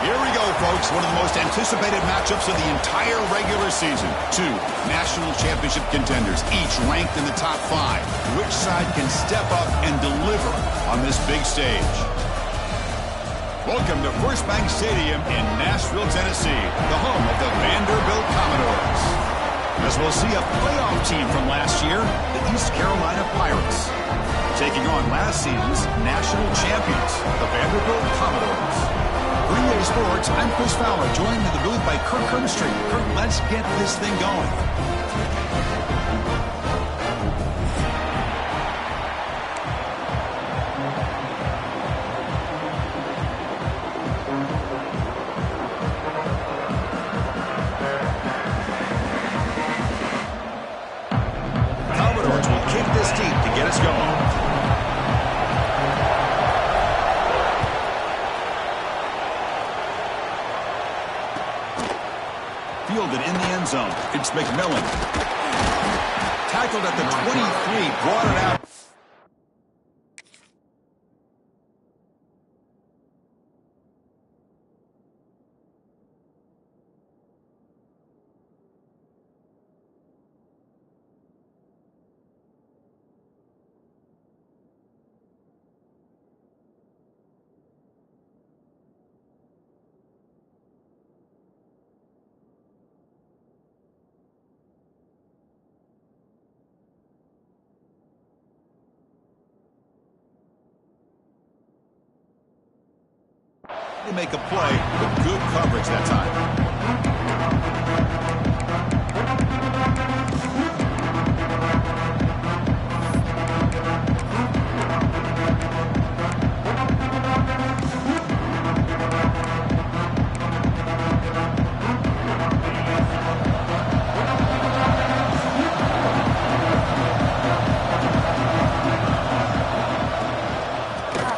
Here we go, folks. One of the most anticipated matchups of the entire regular season. Two national championship contenders, each ranked in the top 5. Which side can step up and deliver on this big stage? Welcome to First Bank Stadium in Nashville, Tennessee, the home of the Vanderbilt Commodores. As we'll see a playoff team from last year, the East Carolina Pirates, taking on last season's national champions, the Vanderbilt Commodores. For EA Sports, I'm Chris Fowler, joined in the booth by Kirk Herbstreit. Kirk, let's get this thing going. Commodores will kick this deep to get us going. Fielded in the end zone. It's McMillan. Tackled at the 23, brought it out. To make a play with good coverage that time.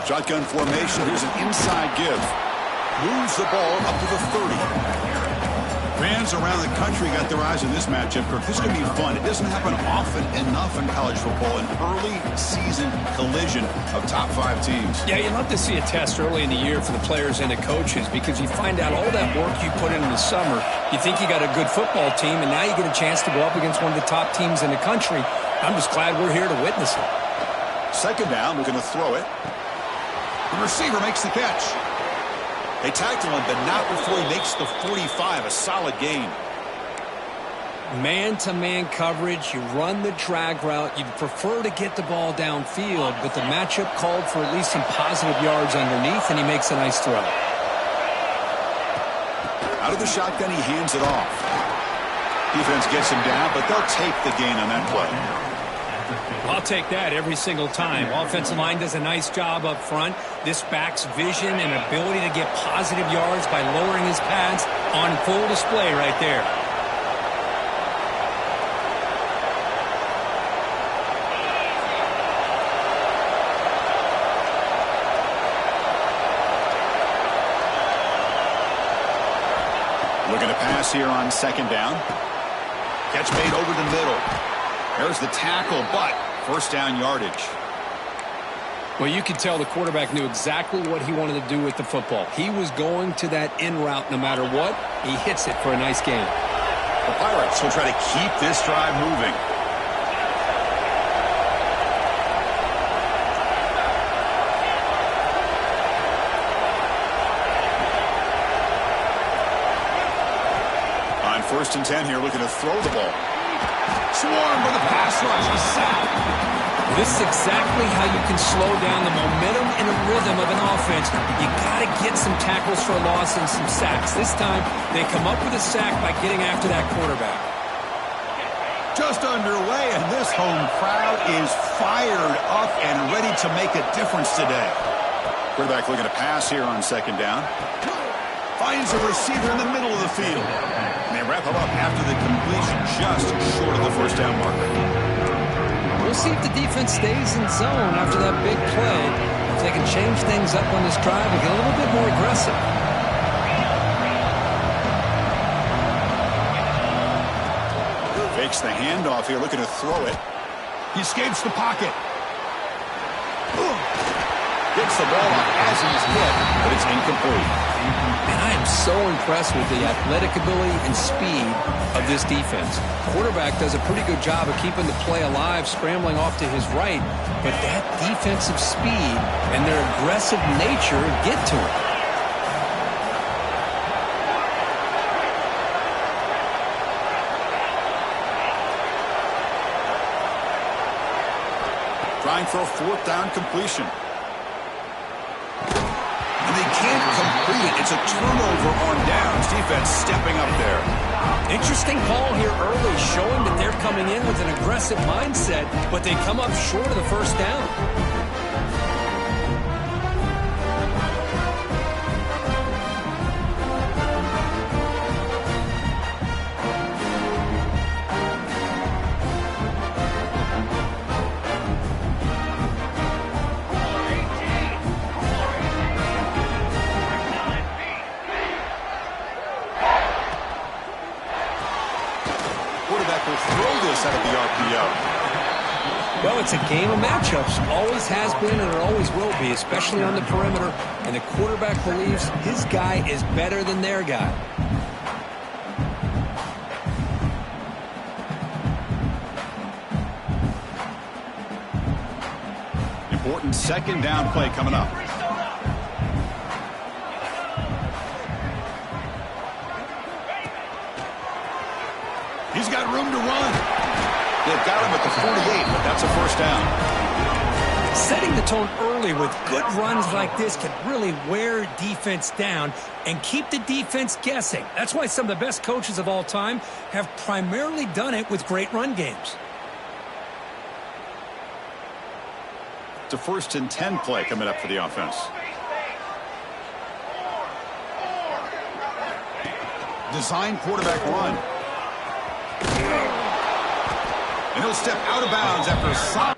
Shotgun formation. Here's an inside give. Moves the ball up to the 30. Fans around the country got their eyes on this matchup. Kirk, this is going to be fun. It doesn't happen often enough in college football, an early season collision of top 5 teams. Yeah, you love to see a test early in the year for the players and the coaches because you find out all that work you put in the summer. You think you got a good football team, and now you get a chance to go up against one of the top teams in the country. I'm just glad we're here to witness it. Second down, we're going to throw it. The receiver makes the catch. They tackle him, but not before he makes the 45, a solid gain. Man-to-man coverage, you run the drag route. You'd prefer to get the ball downfield, but the matchup called for at least some positive yards underneath, and he makes a nice throw. Out of the shotgun, he hands it off. Defense gets him down, but they'll take the gain on that play. I'll take that every single time. Offensive line does a nice job up front. This back's vision and ability to get positive yards by lowering his pads on full display right there. Looking to pass here on second down. Catch made over the middle. There's the tackle, but first down yardage. Well, you could tell the quarterback knew exactly what he wanted to do with the football. He was going to that in route no matter what. He hits it for a nice gain. The Pirates will try to keep this drive moving. On 1st and 10 here, looking to throw the ball. Swarmed with a pass rush. He's sacked. This is exactly how you can slow down the momentum and a rhythm of an offense. You got to get some tackles for a loss and some sacks. This time, they come up with a sack by getting after that quarterback. Just underway, and this home crowd is fired up and ready to make a difference today. Quarterback looking to pass here on second down. Finds a receiver in the middle of the field. And they wrap him up after the completion, just short of the first down marker. We'll see if the defense stays in zone after that big play. If they can change things up on this drive and get a little bit more aggressive. Fakes the handoff here, looking to throw it. He escapes the pocket. Gets the ball off as he's hit, but it's incomplete. And I am so impressed with the athletic ability and speed of this defense. Quarterback does a pretty good job of keeping the play alive, scrambling off to his right, but that defensive speed and their aggressive nature get to him. Trying for a 4th down completion. And they can't complete it. It's a turnover on downs. Defense stepping up there. Interesting call here early, showing that they're coming in with an aggressive mindset, but they come up short of the first down. Out of the RPO. Well, it's a game of matchups. Always has been and it always will be, especially on the perimeter. And the quarterback believes his guy is better than their guy. Important second down play coming up. He's got room to run. They've got him at the 48, but that's a first down. Setting the tone early with good runs like this can really wear defense down and keep the defense guessing. That's why some of the best coaches of all time have primarily done it with great run games. It's a 1st and 10 play coming up for the offense. Design quarterback run. And he'll step out of bounds after a solid.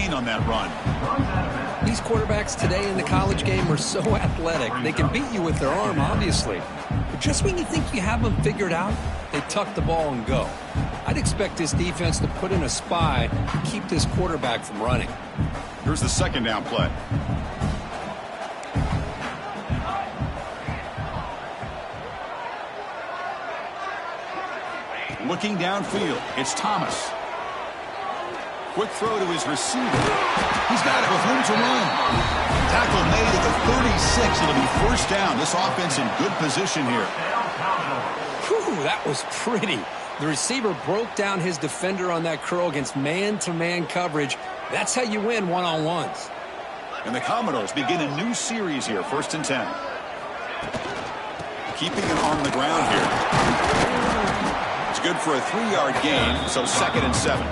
clean on that run. These quarterbacks today in the college game are so athletic. They can beat you with their arm, obviously. But just when you think you have them figured out, they tuck the ball and go. I'd expect this defense to put in a spy to keep this quarterback from running. Here's the second down play. Looking downfield, it's Thomas. Quick throw to his receiver. He's got it with room to run. Tackle made at the 36. It'll be first down. This offense in good position here. Whew, that was pretty. The receiver broke down his defender on that curl against man-to-man coverage. That's how you win one-on-ones. And the Commodores begin a new series here, 1st and 10. Keeping it on the ground here. It's good for a 3-yard gain, so 2nd and 7.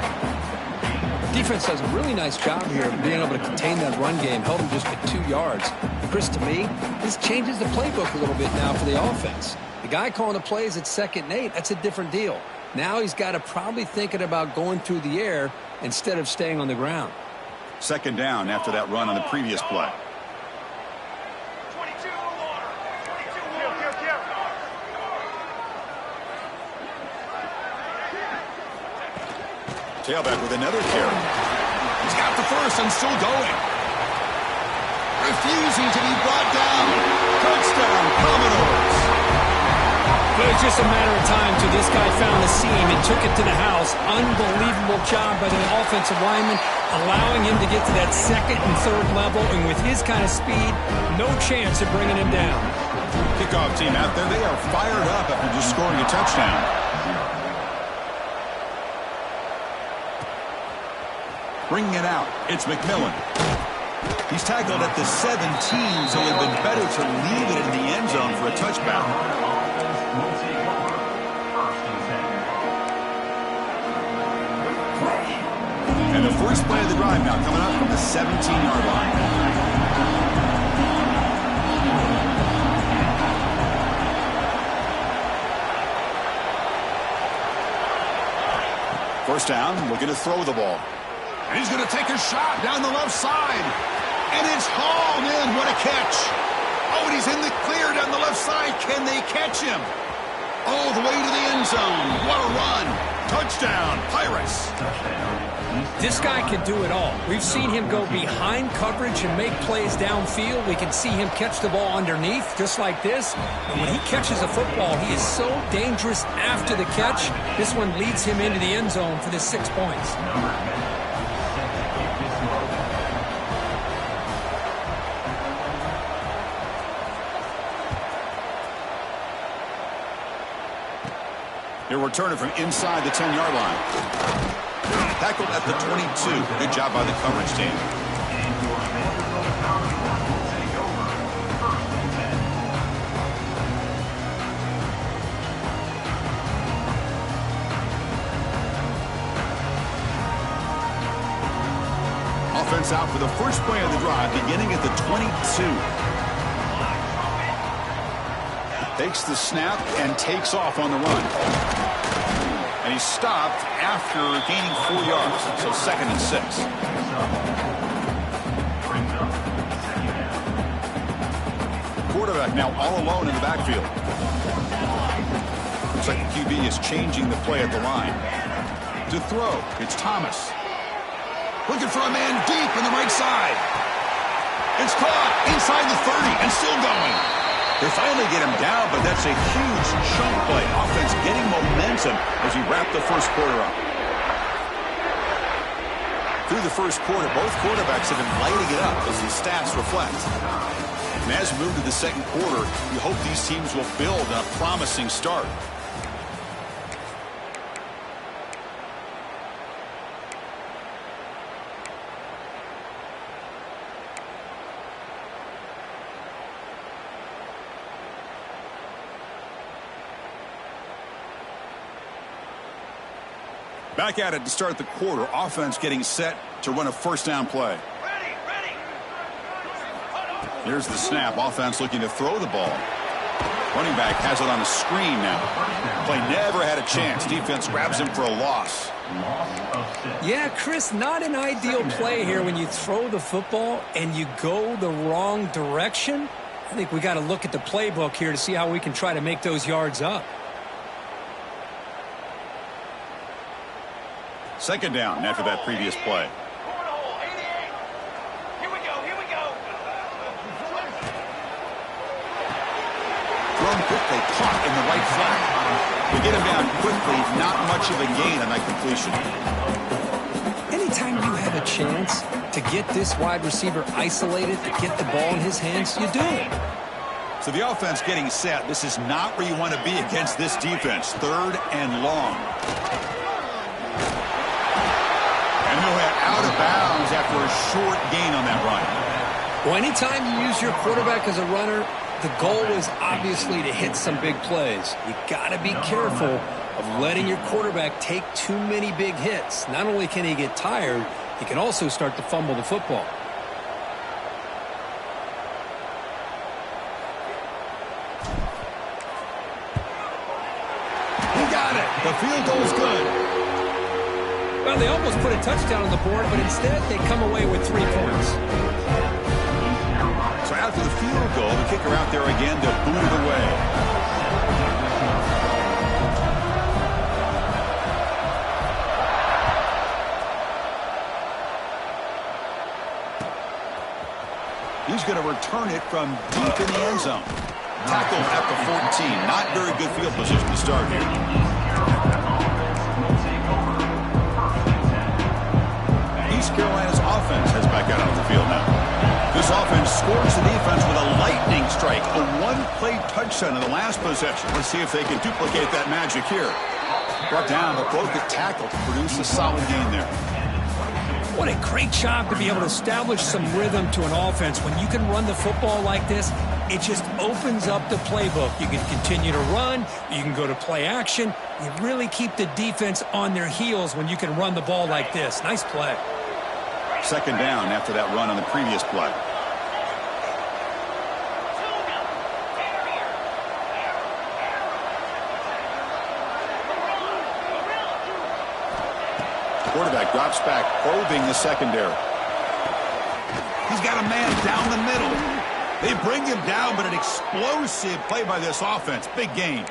Defense does a really nice job here of being able to contain that run game, held him just at 2 yards. Chris, to me, this changes the playbook a little bit now for the offense. The guy calling the plays at 2nd and 8, that's a different deal. Now he's got to probably thinking about going through the air instead of staying on the ground. 2nd down after that run on the previous play. Tailback with another carry. He's got the first and still going. Refusing to be brought down. Touchdown, Commodores. It was just a matter of time till this guy found the seam and took it to the house. Unbelievable job by the offensive lineman, allowing him to get to that 2nd and 3rd level, and with his kind of speed, no chance of bringing him down. Kickoff team out there, they are fired up after just scoring a touchdown. Bringing it out, it's McMillan. He's tackled at the 17, so it would have been better to leave it in the end zone for a touchback. And the first play of the drive now coming up from the 17-yard line. First down, looking to throw the ball. And he's going to take a shot down the left side. And it's hauled in. What a catch. Oh, and he's in the clear down the left side. Can they catch him? All the way to the end zone. What a run. Touchdown, Pirates. This guy can do it all. We've seen him go behind coverage and make plays downfield. We can see him catch the ball underneath, just like this. And when he catches a football, he is so dangerous after the catch. This one leads him into the end zone for the 6 points. He'll return it from inside the 10-yard line. Tackled at the 22. Good job by the coverage team. Offense out for the first play of the drive, beginning at the 22. Takes the snap and takes off on the run. And he's stopped after gaining 4 yards, so 2nd and 6. Quarterback now all alone in the backfield. Looks like the QB is changing the play at the line. To throw, it's Thomas. Looking for a man deep in the right side. It's caught inside the 30 and still going. They finally get him down, but that's a huge chunk play. Offense getting momentum as we wrap the first quarter up. Through the first quarter, both quarterbacks have been lighting it up as the stats reflect. And as we move to the second quarter, we hope these teams will build on a promising start. Back at it to start the quarter. Offense getting set to run a first down play. Here's the snap. Offense looking to throw the ball. Running back has it on a screen now. Play never had a chance. Defense grabs him for a loss. Yeah, Chris, not an ideal play here when you throw the football and you go the wrong direction. I think we got to look at the playbook here to see how we can try to make those yards up. Second down after that previous play. Thrown quickly, caught in the right flat. To get him down quickly, not much of a gain on that completion. Anytime you have a chance to get this wide receiver isolated, to get the ball in his hands, you do it. So the offense getting set. This is not where you want to be against this defense. Third and long. And he'll head out of bounds after a short gain on that run. Well, anytime you use your quarterback as a runner, the goal is obviously to hit some big plays. You got to be careful of letting your quarterback take too many big hits. Not only can he get tired, he can also start to fumble the football. He got it. The field goal's good. Well, they almost put a touchdown on the board, but instead they come away with 3 points. So after the field goal, the kicker out there again to boot it away. He's going to return it from deep in the end zone. Tackled at the 14. Not very good field position to start here. East Carolina's offense heads back out on the field now. This offense scores the defense with a lightning strike. A one-play touchdown in the last possession. Let's see if they can duplicate that magic here. Brought down, but broke the tackle to produce a solid gain there. What a great job to be able to establish some rhythm to an offense. When you can run the football like this, it just opens up the playbook. You can continue to run. You can go to play action. You really keep the defense on their heels when you can run the ball like this. Nice play. Second down after that run on the previous play. Quarterback drops back, probing the secondary. He's got a man down the middle. They bring him down, but an explosive play by this offense. Big gain.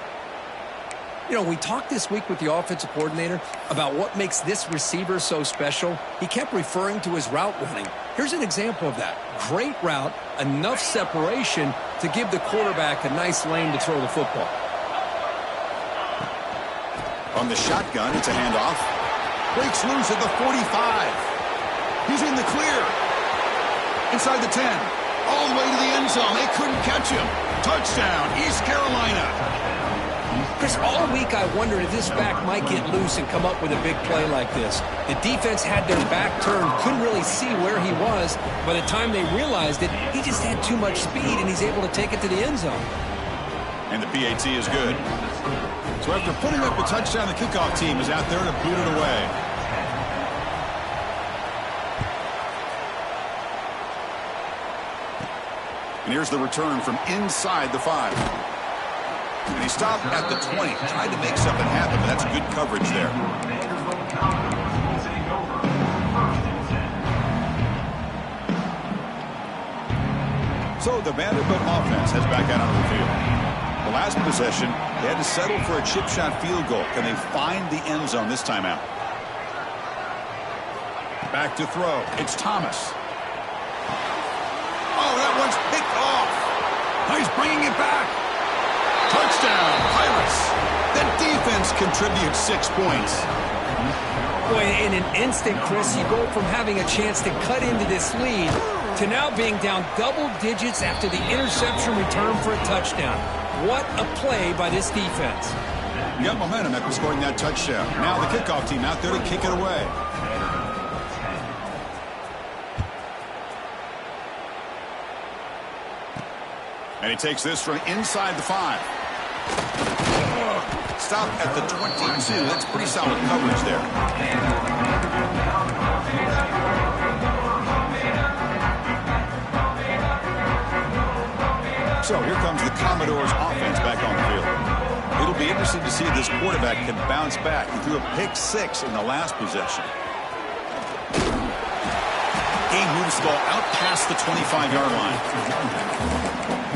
You know, we talked this week with the offensive coordinator about what makes this receiver so special. He kept referring to his route running. Here's an example of that. Great route, enough separation to give the quarterback a nice lane to throw the football. On the shotgun, it's a handoff. Breaks loose at the 45. He's in the clear. Inside the 10. All the way to the end zone. They couldn't catch him. Touchdown, East Carolina. Chris, all week I wondered if this back might get loose and come up with a big play like this. The defense had their back turned, couldn't really see where he was. By the time they realized it, he just had too much speed, and he's able to take it to the end zone. And the PAT is good. So after putting up a touchdown, the kickoff team is out there to boot it away. And here's the return from inside the 5. And he stopped at the 20. Tried to make something happen, but that's good coverage there. So the Vanderbilt offense heads back out onto the field. The last possession, they had to settle for a chip shot field goal. Can they find the end zone this time out? Back to throw. It's Thomas. Oh, that one's picked off. He's bringing it back. Touchdown, Pirates. The defense contributes 6 points. Boy, in an instant, Chris, you go from having a chance to cut into this lead to now being down double digits after the interception return for a touchdown. What a play by this defense. You got momentum after scoring that touchdown. Now the kickoff team out there to kick it away. And he takes this from inside the 5. Stop at the 22. That's pretty solid coverage there. So here comes the Commodores offense back on the field. It'll be interesting to see if this quarterback can bounce back. He threw a pick-6 in the last possession. Game moves the ball out past the 25-yard line.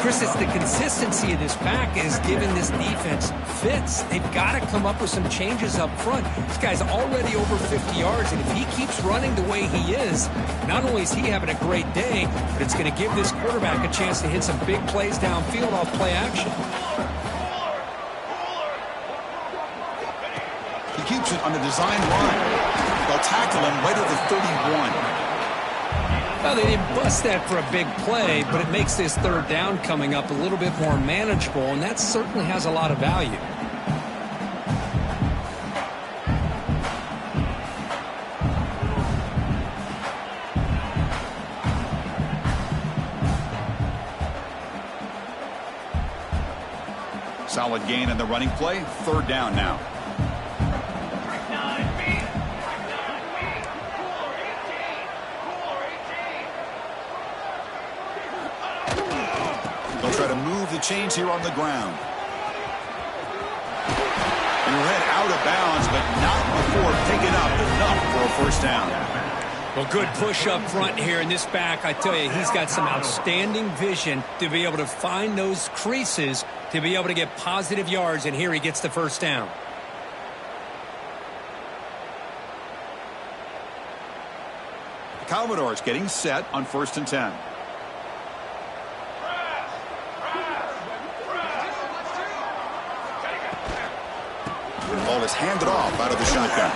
Chris, it's the consistency of this pack is giving this defense fits. They've got to come up with some changes up front. This guy's already over 50 yards, and if he keeps running the way he is, not only is he having a great day, but it's going to give this quarterback a chance to hit some big plays downfield off play action. He keeps it on the design line. They'll tackle him right at the 31. Well, they didn't bust that for a big play, but it makes this third down coming up a little bit more manageable, and that certainly has a lot of value. Solid gain in the running play. Third down now. They'll try to move the chains here on the ground. And we'll head out of bounds, but not before picking up enough for a first down. Well, good push up front here in this back. I tell you, he's got some outstanding vision to be able to find those creases to be able to get positive yards, and here he gets the first down. The Commodores getting set on 1st and 10. Ball is handed off out of the shotgun.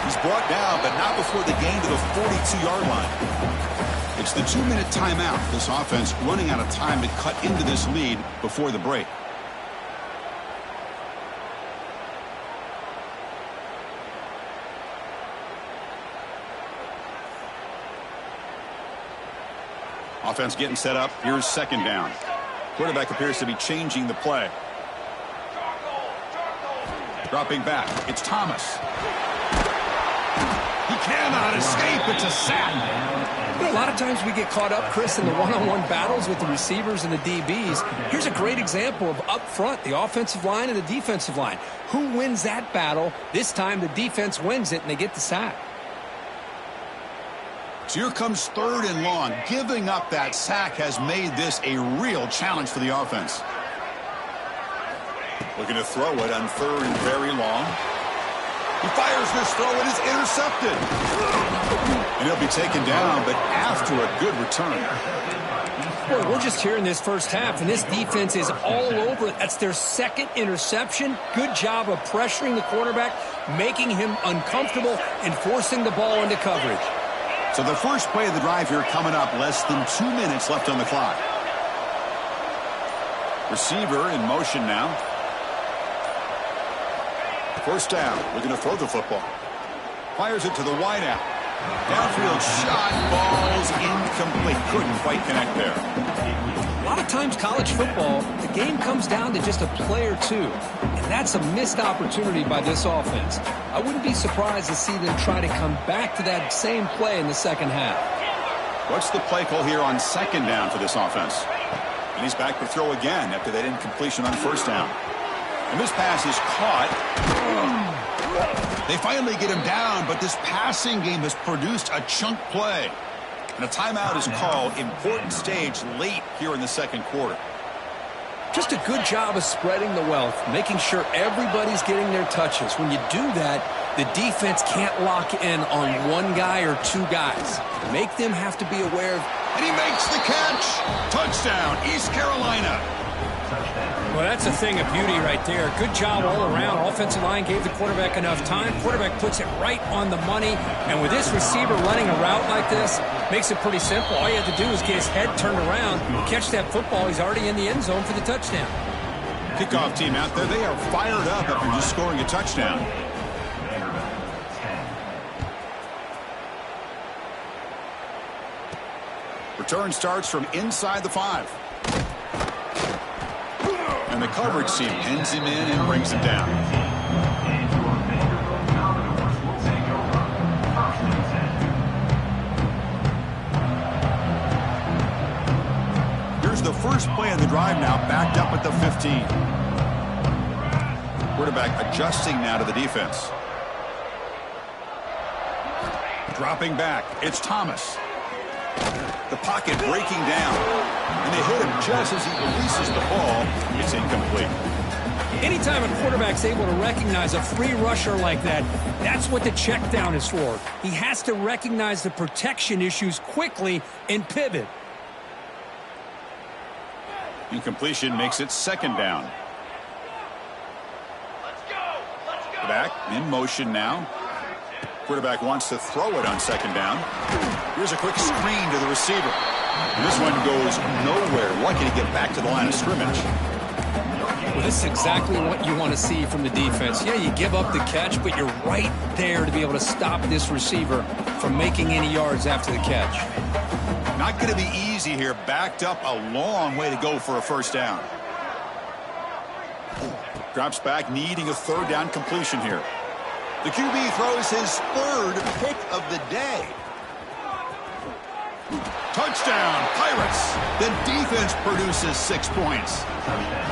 He's brought down, but not before the gain to the 42-yard line. It's the 2-minute timeout. This offense running out of time to cut into this lead before the break. Offense getting set up. Here's second down. Quarterback appears to be changing the play. Dropping back. It's Thomas. He cannot escape. It's a sack. You know, a lot of times we get caught up, Chris, in the one-on-one battles with the receivers and the DBs. Here's a great example of up front, the offensive line and the defensive line. Who wins that battle? This time the defense wins it, and they get the sack. So here comes 3rd and long. Giving up that sack has made this a real challenge for the offense. Looking to throw it on 3rd and very long. He fires this throw. It is intercepted. And he'll be taken down, but after a good return. Boy, we're just here in this first half, and this defense is all over it. That's their 2nd interception. Good job of pressuring the quarterback, making him uncomfortable, and forcing the ball into coverage. So the first play of the drive here coming up. Less than 2 minutes left on the clock. Receiver in motion now. First down. Looking to throw the football. Fires it to the wideout. Downfield shot. Ball's incomplete. Couldn't quite connect there. A lot of times college football, the game comes down to just a play or two. And that's a missed opportunity by this offense. I wouldn't be surprised to see them try to come back to that same play in the second half. What's the play call here on second down for this offense? And he's back to throw again after that incompletion on first down. And this pass is caught. They finally get him down, but this passing game has produced a chunk play. And a timeout is called. Important stage late here in the second quarter. Just a good job of spreading the wealth, making sure everybody's getting their touches. When you do that, the defense can't lock in on one guy or two guys. Make them have to be aware of. And he makes the catch. Touchdown, East Carolina. Well, that's a thing of beauty right there. Good job all around. Offensive line gave the quarterback enough time. Quarterback puts it right on the money. And with this receiver running a route like this, makes it pretty simple. All you have to do is get his head turned around, catch that football. He's already in the end zone for the touchdown. Kickoff team out there. They are fired up after just scoring a touchdown. Return starts from inside the 5. And the coverage team pins him in and brings him down. Here's the first play of the drive now, backed up at the 15. Quarterback adjusting now to the defense. Dropping back. It's Thomas. The pocket breaking down. And they hit him just as he releases the ball. It's incomplete. Anytime a quarterback's able to recognize a free rusher like that, that's what the check down is for. He has to recognize the protection issues quickly and pivot. Incompletion makes it second down. Back in motion now. Quarterback wants to throw it on second down. Here's a quick screen to the receiver. And this one goes nowhere. Lucky to get back to the line of scrimmage. Well, this is exactly what you want to see from the defense. Yeah, you give up the catch, but you're right there to be able to stop this receiver from making any yards after the catch. Not going to be easy here. Backed up a long way to go for a first down. Drops back, needing a third down completion here. The QB throws his third pick of the day. Touchdown, Pirates. The defense produces 6 points.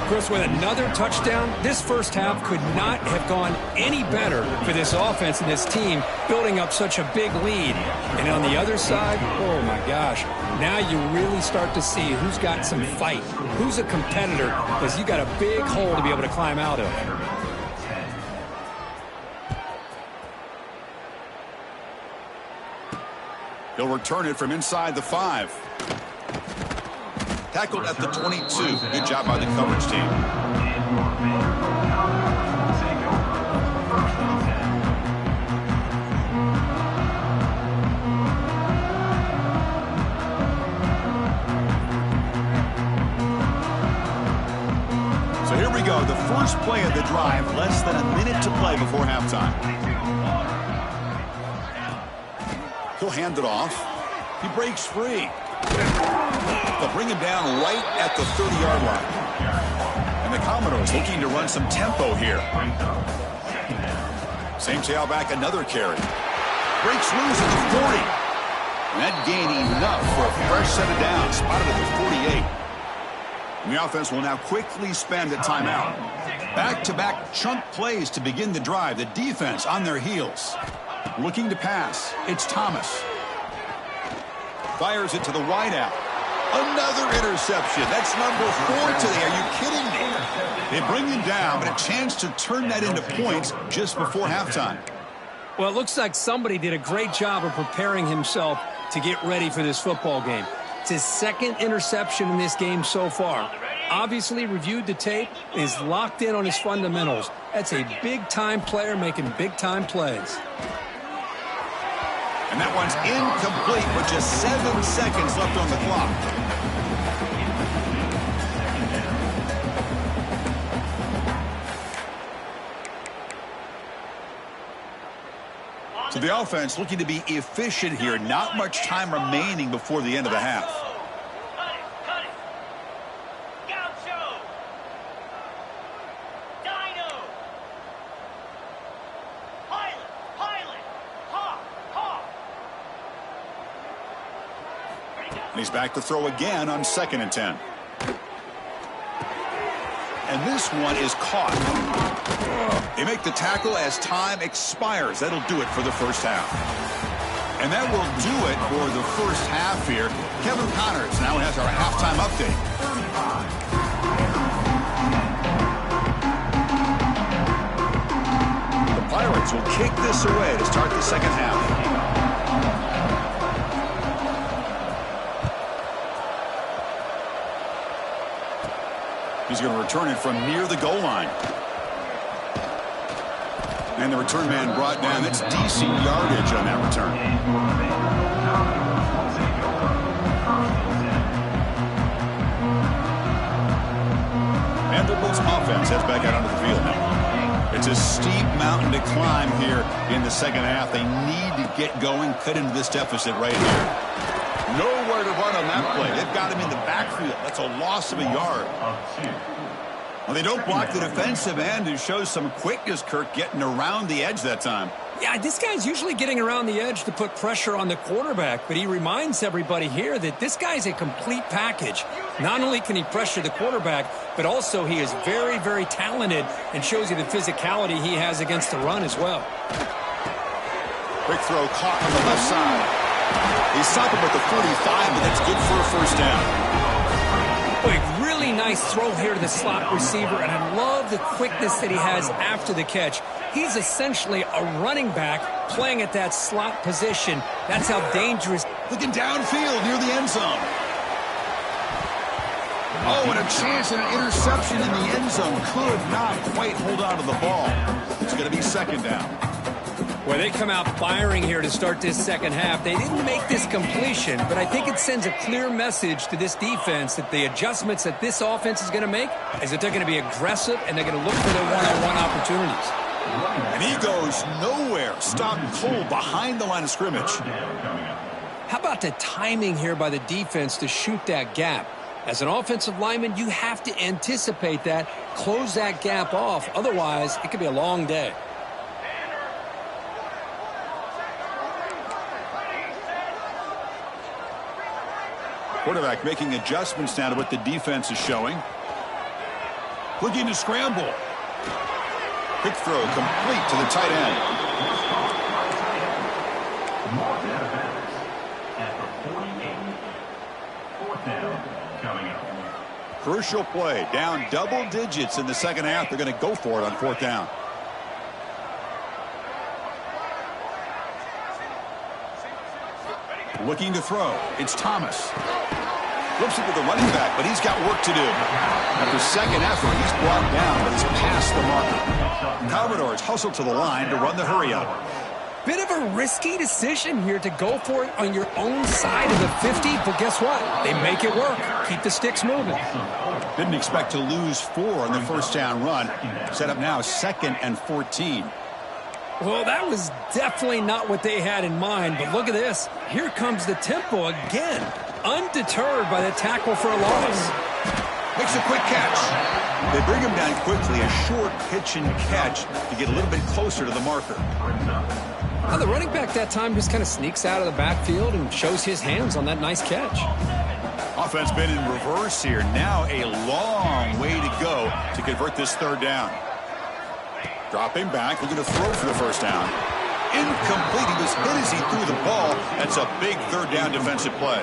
Chris, with another touchdown, this first half could not have gone any better for this offense and this team, building up such a big lead. And on the other side, oh my gosh, now you really start to see who's got some fight, who's a competitor, because you got a big hole to be able to climb out of. He'll return it from inside the 5. Tackled at the 22. Good job by the coverage team. So here we go. The first play of the drive. Less than a minute to play before halftime. He'll hand it off. He breaks free. They'll bring him down right at the 30-yard line. And the Commodores looking to run some tempo here. Same tailback, another carry. Breaks loose at the 40. And that gain enough for a fresh set of downs. Spotted at the 48. And the offense will now quickly spend a timeout. Back-to-back chunk plays to begin the drive. The defense on their heels. Looking to pass. It's Thomas. Fires it to the wideout. Another interception. That's number 4 today. Are you kidding me? They bring him down, but a chance to turn that into points just before halftime. Well, it looks like somebody did a great job of preparing himself to get ready for this football game. It's his second interception in this game so far. Obviously reviewed the tape, is locked in on his fundamentals. That's a big-time player making big-time plays. And that one's incomplete with just 7 seconds left on the clock. So the offense looking to be efficient here. Not much time remaining before the end of the half. And he's back to throw again on 2nd and 10. And this one is caught. They make the tackle as time expires. That'll do it for the first half. And that will do it for the first half here. Kevin Connors now has our halftime update. The Pirates will kick this away to start the second half. He's going to return it from near the goal line. And the return man brought down. That's decent yardage on that return. Vanderbilt's offense heads back out onto the field now. It's a steep mountain to climb here in the second half. They need to get going, cut into this deficit right here. Nowhere to run on that play. They've got him in the backfield. That's a loss of a yard. Well, they don't block the defensive end, who shows some quickness, Kirk, getting around the edge that time. Yeah, this guy's usually getting around the edge to put pressure on the quarterback, but he reminds everybody here that this guy's a complete package. Not only can he pressure the quarterback, but also he is very, very talented and shows you the physicality he has against the run as well. Quick throw caught on the left side. He's stopped him at the 45, but that's good for a first down. Boy, really nice throw here to the slot receiver, and I love the quickness that he has after the catch. He's essentially a running back playing at that slot position. That's how dangerous. Looking downfield near the end zone. Oh, and a chance at an interception in the end zone. Could not quite hold on to the ball. It's going to be second down. Well, they come out firing here to start this second half. They didn't make this completion, but I think it sends a clear message to this defense that the adjustments that this offense is going to make is that they're going to be aggressive and they're going to look for their one-on-one opportunities. And he goes nowhere. Stopped cold behind the line of scrimmage. How about the timing here by the defense to shoot that gap? As an offensive lineman, you have to anticipate that, close that gap off. Otherwise, it could be a long day. Quarterback making adjustments now to what the defense is showing. Looking to scramble. Quick throw complete to the tight end. Crucial play. Down double digits in the second half. They're going to go for it on fourth down. Looking to throw. It's Thomas. Flips it to the running back, but he's got work to do. After second effort, he's brought down, but he's past the marker. Commodores hustle to the line to run the hurry-up. Bit of a risky decision here to go for it on your own side of the 50, but guess what? They make it work. Keep the sticks moving. Didn't expect to lose 4 on the first down run. Set up now 2nd and 14. Well, that was definitely not what they had in mind, but look at this. Here comes the tempo again. Undeterred by the tackle for a loss. Makes a quick catch. They bring him down quickly, a short pitch and catch to get a little bit closer to the marker. Now the running back that time just kind of sneaks out of the backfield and shows his hands on that nice catch. Offense been in reverse here. Now a long way to go to convert this third down. Dropping back, looking to throw for the first down. Incomplete. He was hit as he threw the ball. That's a big third down defensive play.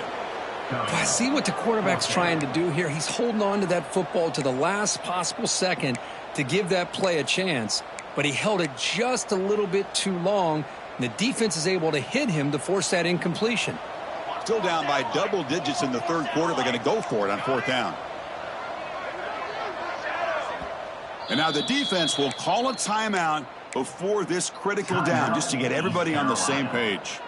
I see what the quarterback's trying to do here. He's holding on to that football to the last possible second to give that play a chance. But he held it just a little bit too long. And the defense is able to hit him to force that incompletion. Still down by double digits in the third quarter. They're going to go for it on fourth down. And now the defense will call a timeout before this critical down just to get everybody on the same page.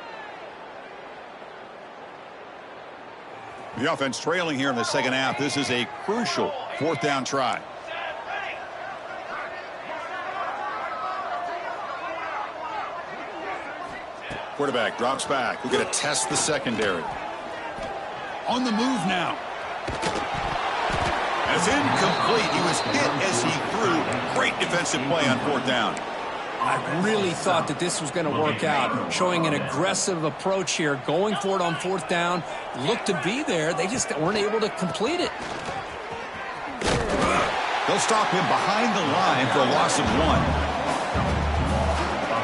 The offense trailing here in the second half. This is a crucial fourth down try. Quarterback drops back. We're going to test the secondary. On the move now. It's incomplete. He was hit as he threw. Great defensive play on fourth down. I really thought that this was going to work out, showing an aggressive approach here, going for it on fourth down. Looked to be there. They just weren't able to complete it. They'll stop him behind the line for a loss of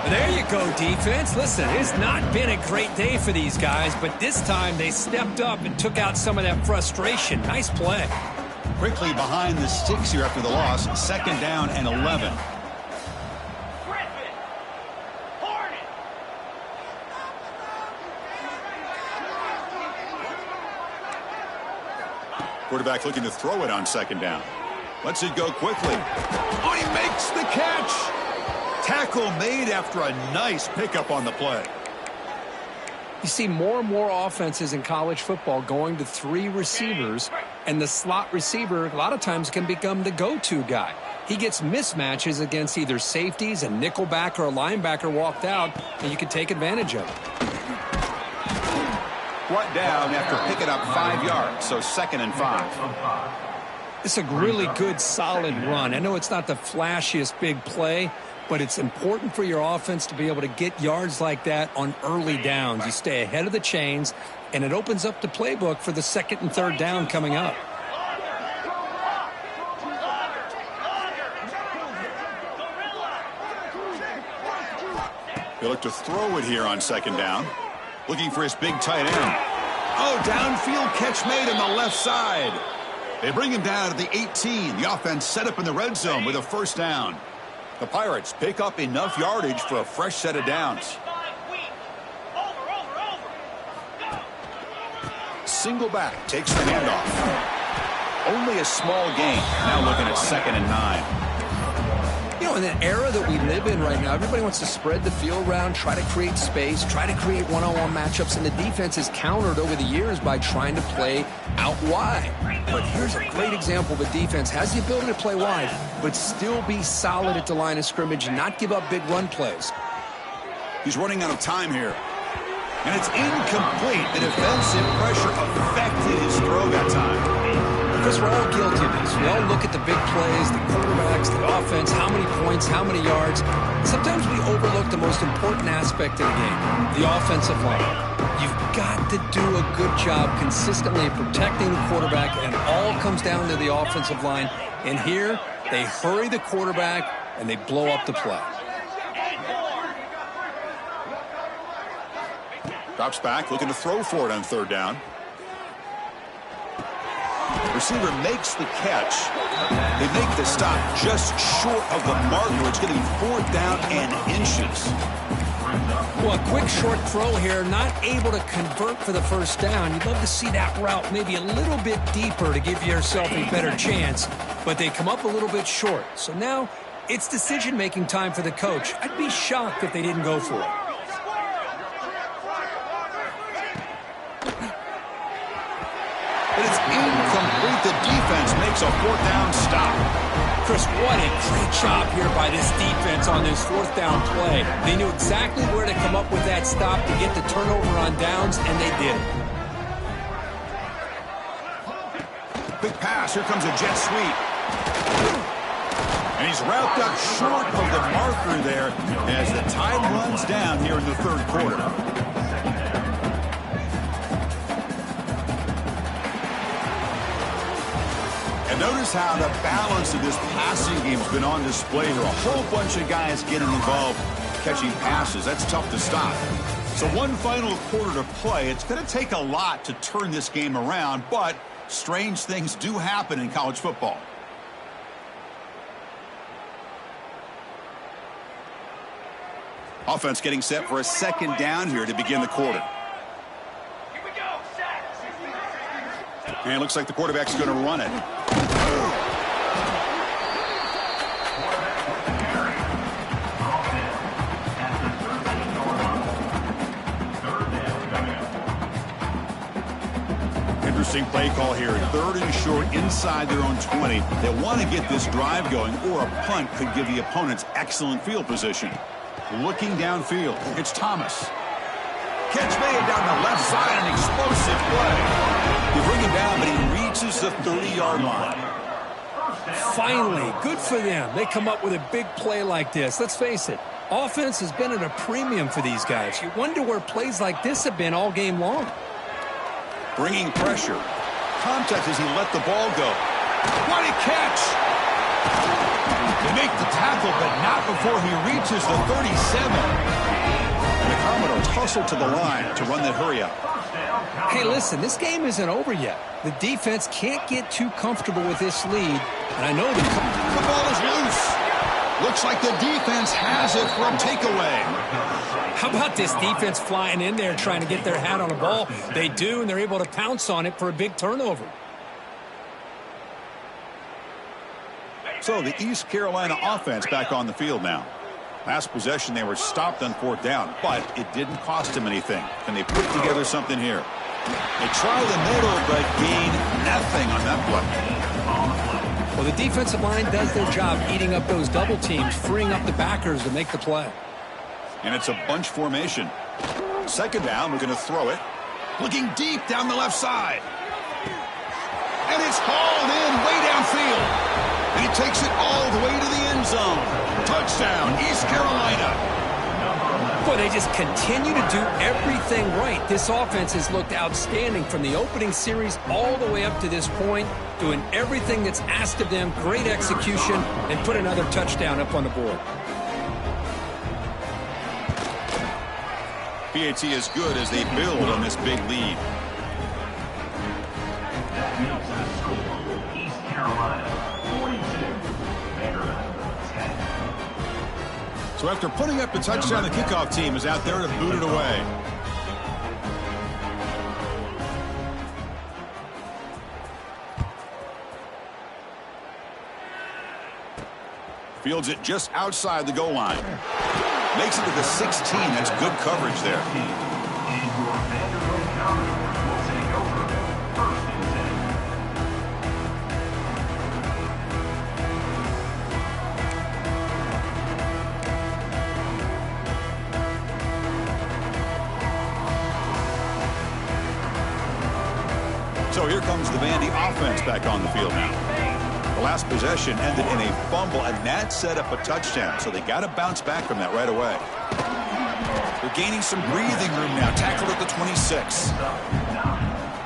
1. There you go, defense. Listen, it's not been a great day for these guys, but this time they stepped up and took out some of that frustration. Nice play. Quickly behind the sticks here after the loss. Second down and 11. Quarterback looking to throw it on second down. Lets it go quickly. Oh, he makes the catch. Tackle made after a nice pickup on the play. You see more and more offenses in college football going to 3 receivers, and the slot receiver a lot of times can become the go-to guy. He gets mismatches against either safeties, a nickelback, or a linebacker walked out, and you can take advantage of it. Brought down after picking up 5 yards, so 2nd and 5. It's a really good, solid run. I know it's not the flashiest big play, but it's important for your offense to be able to get yards like that on early downs. You stay ahead of the chains, and it opens up the playbook for the second and third down coming up. He'll look to throw it here on second down. Looking for his big tight end. Oh, downfield catch made on the left side. They bring him down to the 18. The offense set up in the red zone with a first down. The Pirates pick up enough yardage for a fresh set of downs. Single back takes the handoff. Only a small gain. Now looking at 2nd and 9. You know, in the era that we live in right now, everybody wants to spread the field around, try to create space, try to create one-on-one matchups, and the defense is countered over the years by trying to play out wide. But here's a great example of a defense has the ability to play wide, but still be solid at the line of scrimmage and not give up big run plays. He's running out of time here. And it's incomplete. The defensive pressure affected his throw that time. Because we're all guilty of this. We all look at the big plays, the quarterbacks, the offense, how many points, how many yards. Sometimes we overlook the most important aspect of the game, the offensive line. You've got to do a good job consistently protecting the quarterback, and it all comes down to the offensive line. And here, they hurry the quarterback, and they blow up the play. Drops back, looking to throw for it on third down. Receiver makes the catch. They make the stop just short of the mark, where it's going to be 4th down and inches. Well, a quick short throw here, not able to convert for the first down. You'd love to see that route maybe a little bit deeper to give yourself a better chance, but they come up a little bit short. So now it's decision-making time for the coach. I'd be shocked if they didn't go for it. But it's incomplete. The defense makes a 4th down stop. Chris, what a great job here by this defense on this 4th down play. They knew exactly where to come up with that stop to get the turnover on downs, and they did it. Big pass. Here comes a jet sweep. And he's wrapped up short of the marker there as the tide runs down here in the third quarter. And notice how the balance of this passing game has been on display here. A whole bunch of guys getting involved catching passes. That's tough to stop. So one final quarter to play. It's going to take a lot to turn this game around, but strange things do happen in college football. Offense getting set for a 2nd down here to begin the quarter. And it looks like the quarterback's going to run it. Interesting play call here. 3rd and short inside their own 20. They want to get this drive going, or a punt could give the opponents excellent field position. Looking downfield, it's Thomas. Catch made down the left side, an explosive play. You bring him down, but he reaches the 30-yard line. Finally, good for them. They come up with a big play like this. Let's face it, offense has been at a premium for these guys. You wonder where plays like this have been all game long. Bringing pressure. Contact as he let the ball go. What a catch! They make the tackle, but not before he reaches the 37. And the Commodores hustle to the line to run that hurry up. Hey, listen, this game isn't over yet. The defense can't get too comfortable with this lead, and I know the ball is loose. Looks like the defense has it for a takeaway. How about this defense flying in there trying to get their hat on a ball? They do, and they're able to pounce on it for a big turnover. So the East Carolina offense back on the field now. Last possession, they were stopped on 4th down, but it didn't cost them anything. Can they put together something here? They try the middle, but gain nothing on that play. Well, the defensive line does their job eating up those double teams, freeing up the backers to make the play. And it's a bunch formation. 2nd down, we're going to throw it. Looking deep down the left side. And it's hauled in way downfield. And he takes it all the way to the end end zone. Touchdown, East Carolina. Boy, they just continue to do everything right. This offense has looked outstanding from the opening series all the way up to this point, doing everything that's asked of them, great execution, and put another touchdown up on the board. PAT is good as they build on this big lead. That makes the score East Carolina 42, Vanderbilt 10. So after putting up a touchdown, the kickoff team is out there to boot it away. Fields it just outside the goal line. Makes it to the 16. That's good coverage there. So here comes the Vandy offense back on the field now. The last possession ended in a fumble, and that set up a touchdown. So they got to bounce back from that right away. They're gaining some breathing room now. Tackled at the 26.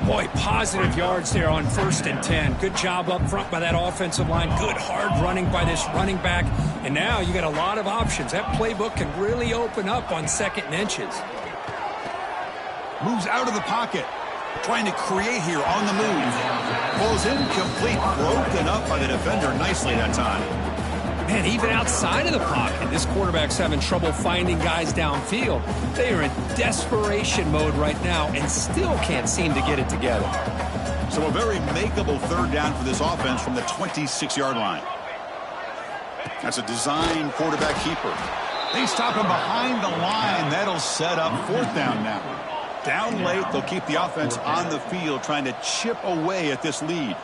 Boy, positive yards there on 1st and 10. Good job up front by that offensive line. Good hard running by this running back. And now you got a lot of options. That playbook can really open up on 2nd and inches. Moves out of the pocket. Trying to create here on the move. Pulls incomplete. Broken up by the defender nicely that time. Man, even outside of the pocket, this quarterback's having trouble finding guys downfield. They are in desperation mode right now and still can't seem to get it together. So a very makeable 3rd down for this offense from the 26-yard line. That's a design quarterback keeper. They stop him behind the line. That'll set up 4th down now. Down late, they'll keep the offense on the field trying to chip away at this lead.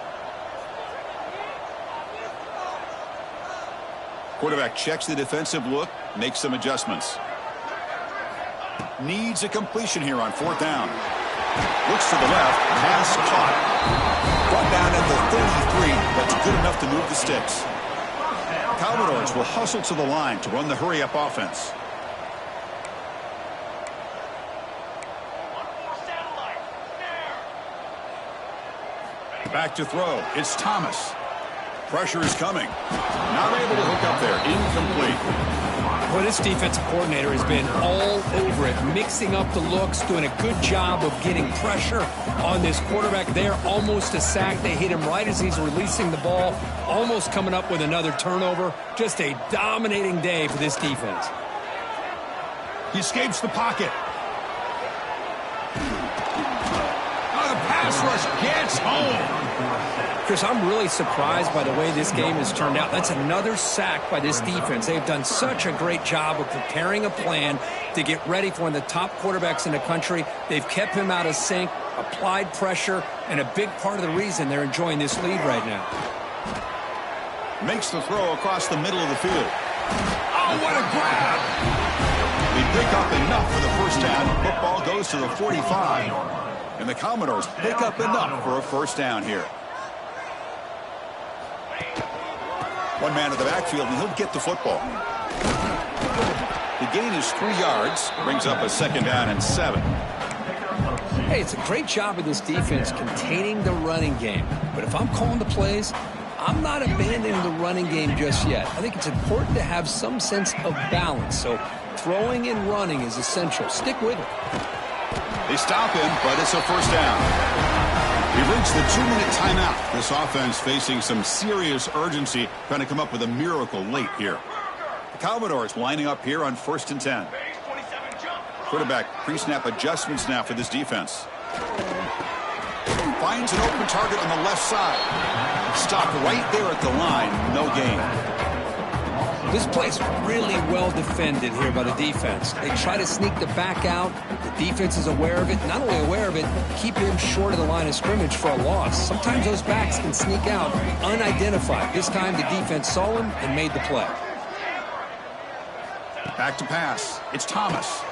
Quarterback checks the defensive look, makes some adjustments. Needs a completion here on 4th down. Looks to the left, pass caught. Brought down at the 33, that's good enough to move the sticks. Commodores will hustle to the line to run the hurry-up offense. Back to throw. It's Thomas. Pressure is coming. Not able to hook up there. Incomplete. Well, this defensive coordinator has been all over it, mixing up the looks, doing a good job of getting pressure on this quarterback there. Almost a sack. They hit him right as he's releasing the ball, almost coming up with another turnover. Just a dominating day for this defense. He escapes the pocket. Oh, the pass rush gets home. Chris, I'm really surprised by the way this game has turned out. That's another sack by this defense. They've done such a great job of preparing a plan to get ready for one of the top quarterbacks in the country. They've kept him out of sync, applied pressure, and a big part of the reason they're enjoying this lead right now. Makes the throw across the middle of the field. Oh, what a grab! They pick up enough for the 1st down. Football goes to the 45. And the Commodores pick up enough for a 1st down here. One man in the backfield, and he'll get the football. The gain is 3 yards, brings up a 2nd down and 7. Hey, it's a great job of this defense containing the running game. But if I'm calling the plays, I'm not abandoning the running game just yet. I think it's important to have some sense of balance. So throwing and running is essential. Stick with it. They stop him, but it's a 1st down. We've reached the 2-minute timeout. This offense facing some serious urgency, trying to come up with a miracle late here. The Commodores lining up here on 1st and 10. Quarterback pre-snap adjustments now for this defense. Finds an open target on the left side. Stopped right there at the line. No gain. This play's really well defended here by the defense. They try to sneak the back out. The defense is aware of it. Not only aware of it, keeping him short of the line of scrimmage for a loss. Sometimes those backs can sneak out unidentified. This time the defense saw him and made the play. Back to pass. It's Thomas.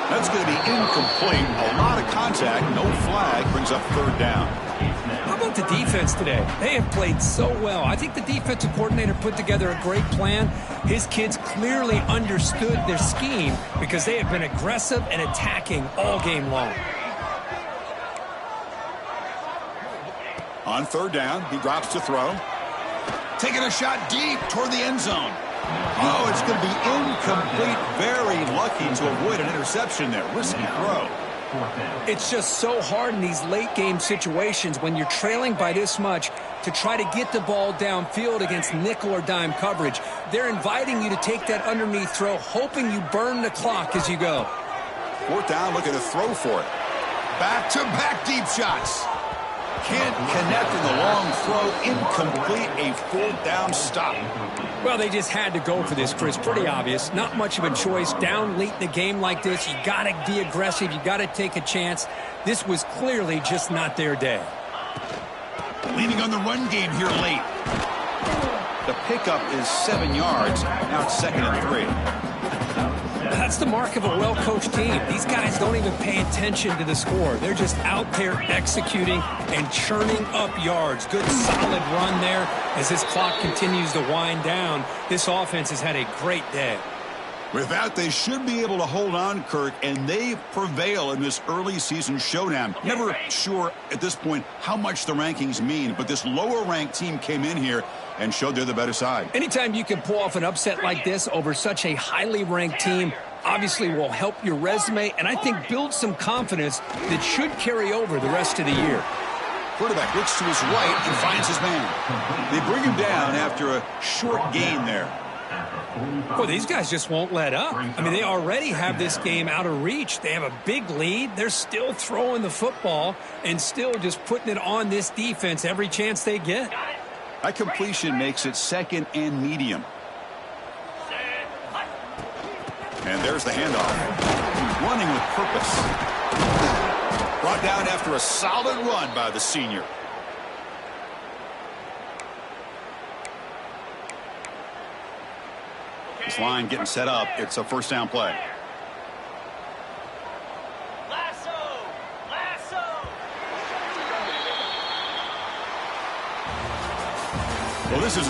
That's going to be incomplete. A lot of contact. No flag. Brings up 3rd down. How about about the defense today? They have played so well. I think the defensive coordinator put together a great plan. His kids clearly understood their scheme because they have been aggressive and attacking all game long. On third down, he drops to throw. Taking a shot deep toward the end zone. Oh, it's going to be incomplete. Very lucky to avoid an interception there. Risky throw. It's just so hard in these late-game situations when you're trailing by this much to try to get the ball downfield against nickel or dime coverage. They're inviting you to take that underneath throw, hoping you burn the clock as you go. Fourth down, looking to throw for it. Back-to-back deep shots. Can't connect in the long throw. Incomplete. A fourth down stop. Well, they just had to go for this, Chris. Pretty obvious. Not much of a choice. Down late in the game like this, you got to be aggressive. You got to take a chance. This was clearly just not their day. Leaning on the run game here late. The pickup is 7 yards. Now it's 2nd and 3. That's the mark of a well-coached team. These guys don't even pay attention to the score. They're just out there executing and churning up yards. Good, solid run there as this clock continues to wind down. This offense has had a great day. With that, they should be able to hold on, Kirk, and they prevail in this early season showdown. Never sure at this point how much the rankings mean, but this lower-ranked team came in here and showed they're the better side. Anytime you can pull off an upset like this over such a highly ranked team, obviously will help your resume and I think build some confidence that should carry over the rest of the year. Quarterback looks to his right and finds his man. They bring him down after a short gain there. Well, these guys just won't let up. I mean, they already have this game out of reach. They have a big lead. They're still throwing the football and still just putting it on this defense every chance they get. That completion makes it 2nd and medium. And there's the handoff. Running with purpose. Brought down after a solid run by the senior. This line getting set up. It's a first down play. Well, this is a